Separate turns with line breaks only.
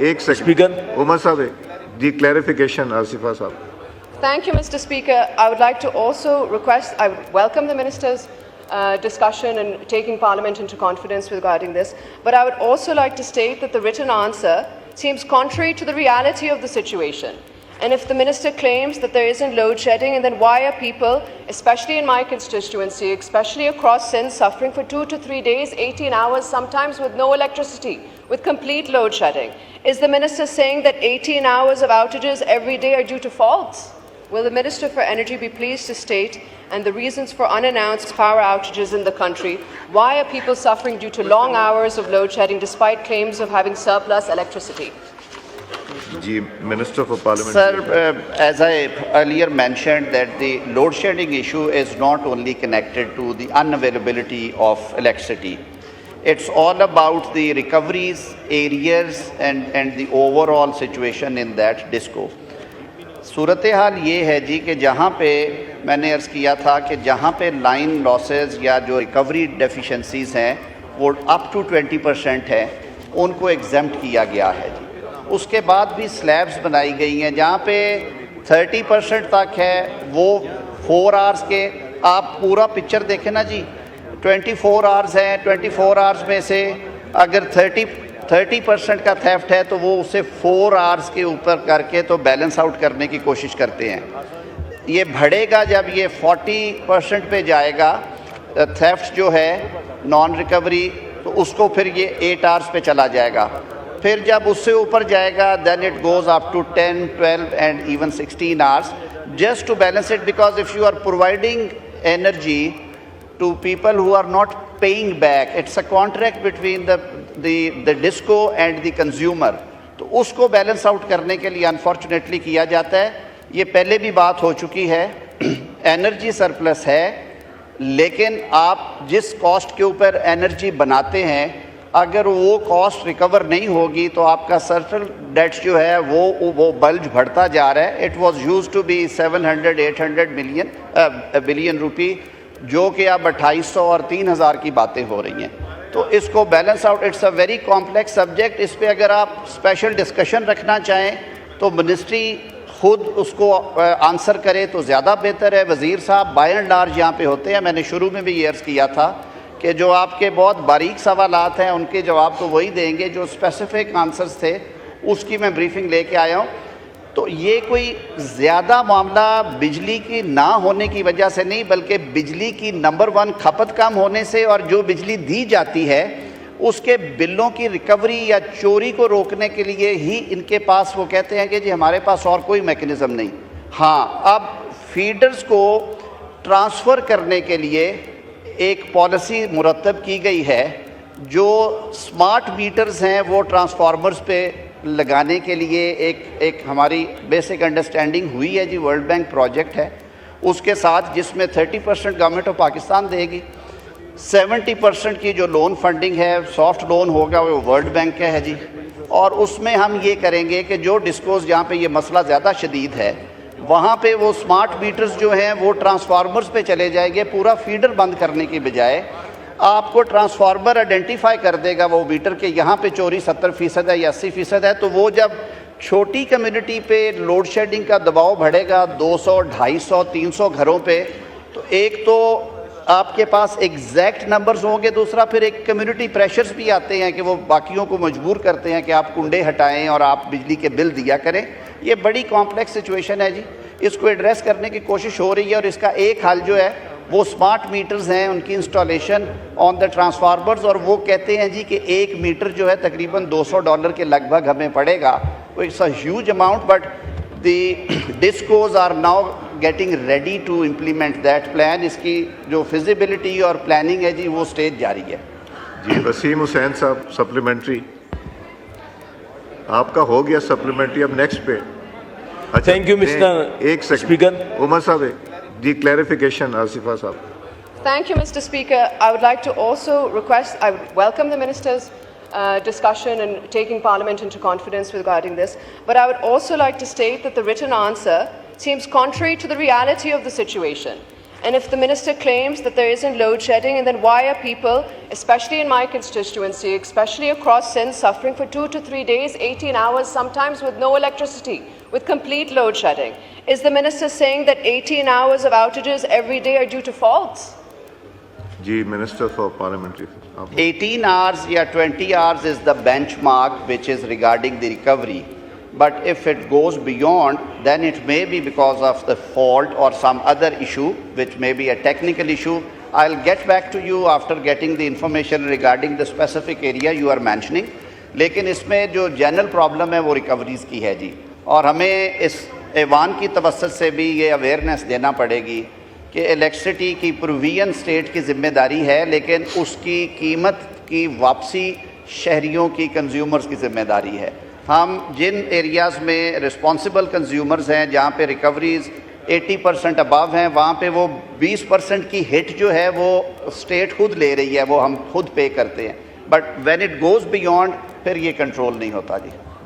एक second
speaker
Umar साहब जी clarification Asifa साहब.
Thank you, Mr. Speaker. I would like to also request, I would welcome the Minister's discussion and taking Parliament into confidence regarding this, but I would also like to state that the written answer seems contrary to the reality of the situation. And if the Minister claims that there isn't load shedding, and then why are people, especially in my constituency, especially across Sindh, suffering for 2 to 3 days, 18 hours, sometimes with no electricity, with complete load shedding? Is the Minister saying that 18 hours of outages every day are due to faults? Will the Minister for Energy be pleased to state and the reasons for unannounced power outages in the country? Why are people suffering due to long hours of load shedding despite claims of having surplus electricity?
Ji Minister for Parliament.
Sir, as I earlier mentioned, that the load shedding issue is not only connected to the unavailability of electricity. It's all about the recoveries, areas and the overall situation in that disco. सूरत हाल ये है जी कि जहाँ पे मैंने अर्ज़ किया था कि जहाँ पे लाइन लॉसेस या जो रिकवरी डेफिशिएंसीज़ हैं वो अप टू 20% है, उनको एग्जेम्प्ट किया गया है जी. उसके बाद भी स्लैब्स बनाई गई हैं जहाँ पे 30% तक है, वो 4 आवर्स के. आप पूरा पिक्चर देखें ना जी, 24 आवर्स हैं, 24 आवर्स में से अगर 30% का थेफ्ट है तो वो उसे 4 आवर्स के ऊपर करके तो बैलेंस आउट करने की कोशिश करते हैं. ये बढ़ेगा जब ये 40% पे जाएगा थेफ्ट जो है नॉन रिकवरी, तो उसको फिर ये 8 आवर्स पे चला जाएगा. फिर जब उससे ऊपर जाएगा then it goes up to 10, 12 and even 16 hours just to balance it, because if you are providing energy to people who are not paying back, it's a contract between the disco and the consumer, तो उसको balance out करने के लिए unfortunately किया जाता है. ये पहले भी बात हो चुकी है. एनर्जी सरप्लस है, लेकिन आप जिस कॉस्ट के ऊपर एनर्जी बनाते हैं अगर वो कॉस्ट रिकवर नहीं होगी तो आपका सर्टल डेट्स जो है वो बल्ज बढ़ता जा रहा है. It was used to be 700-800 billion rupee, जो कि अब 2800 और 3000 की बातें हो रही हैं. तो इसको balance out, it's a very complex subject. इस पे अगर आप स्पेशल डिस्कशन रखना चाहें तो मिनिस्ट्री खुद उसको आंसर करे तो ज़्यादा बेहतर है. वज़ीर साहब बाय एंड लार्ज यहाँ पे होते हैं. मैंने शुरू में भी ये अर्ज़ किया था कि जो आपके बहुत बारीक सवालात हैं उनके जवाब तो वही देंगे, जो स्पेसिफिक आंसर्स थे उसकी मैं ब्रीफिंग लेके आया हूँ. तो ये कोई ज़्यादा मामला बिजली की ना होने की वजह से नहीं, बल्कि बिजली की नंबर 1 खपत कम होने से, और जो बिजली दी जाती है उसके बिलों की रिकवरी या चोरी को रोकने के लिए ही इनके पास वो कहते हैं कि जी हमारे पास और कोई मैकेनिज़्म नहीं. हाँ, अब फीडर्स को ट्रांसफ़र करने के लिए एक पॉलिसी मुरतब की गई है. जो स्मार्ट मीटर्स हैं वो ट्रांसफार्मर्स पे लगाने के लिए एक हमारी बेसिक अंडरस्टैंडिंग हुई है जी. वर्ल्ड बैंक प्रोजेक्ट है उसके साथ, जिसमें 30% गवर्नमेंट ऑफ पाकिस्तान देगी. 70% की जो लोन फंडिंग है, सॉफ्ट लोन होगा, वो वर्ल्ड बैंक का है जी. और उसमें हम ये करेंगे कि जो डिस्कोज जहाँ पे ये मसला ज़्यादा शदीद है वहाँ पे वो स्मार्ट मीटर्स जो हैं वो ट्रांसफार्मर्स पे चले जाएंगे. पूरा फीडर बंद करने की बजाय आपको ट्रांसफार्मर आइडेंटिफाई कर देगा वो मीटर के यहाँ पे चोरी 70% है या 80% है. तो वो जब छोटी कम्युनिटी पे लोड शेडिंग का दबाव बढ़ेगा 200, 250, 300 घरों पे, तो एक तो आपके पास एग्जैक्ट नंबर्स होंगे, दूसरा फिर एक कम्युनिटी प्रेशर्स भी आते हैं कि वो बाकियों को मजबूर करते हैं कि आप कुंडे हटाएं और आप बिजली के बिल दिया करें. ये बड़ी कॉम्प्लेक्स सिचुएशन है जी. इसको एड्रेस करने की कोशिश हो रही है और इसका एक हल जो है वो स्मार्ट मीटर्स हैं, उनकी इंस्टॉलेशन ऑन द ट्रांसफार्मर्स. और वो कहते हैं जी कि एक मीटर जो है तकरीबन $200 के लगभग हमें पड़ेगा. It's a huge amount, but the DISCOs are now getting ready to implement that plan. इसकी जो फिजिबिलिटी और प्लानिंग है जी वो स्टेज जारी है
जी. वसीम हुसैन साहब सप्लीमेंट्री आपका हो गया सप्लीमेंट्री, अब नेक्स्ट पे. अच्छा,
थैंक यू मिस्टर
एक सेकंड
स्पीकर.
उमर साहब जी क्लैरिफिकेशन आसिफा साहब.
Thank you, Mr. Speaker. I would like to also request, I would welcome the Minister's discussion and taking Parliament into confidence regarding this, but I would also like to state that the written answer seems contrary to the reality of the situation. And if the minister claims that there isn't load shedding, and then why are people, especially in my constituency, especially across Sindh, suffering for 2 to 3 days, 18 hours, sometimes with no electricity, with complete load shedding? Is the minister saying that 18 hours of outages every day are due to faults?
जी minister for parliamentary
18 hours या 20 hours is the benchmark which is regarding the recovery. But if it goes beyond, then it may be because of the fault or some other issue, which may be a technical issue. I'll get back to you after getting the information regarding the specific area you are mentioning. लेकिन इसमें जो general problem है वो रिकवरीज़ की है जी, और हमें इस ऐवान की तवस्सुत से भी ये अवेयरनेस देना पड़ेगी कि इलेक्ट्रिसिटी की प्रोविजन स्टेट की ज़िम्मेदारी है, लेकिन उसकी कीमत की वापसी शहरियों की, कंज्यूमर्स की ज़िम्मेदारी है. हम जिन एरियाज़ में रिस्पॉन्सिबल कंज्यूमर्स हैं, जहाँ पे रिकवरीज़ 80% अबव हैं, वहाँ पे वो 20% की हिट जो है वो स्टेट खुद ले रही है, वो हम खुद पे करते हैं. But when it goes beyond फिर ये कंट्रोल नहीं होता जी.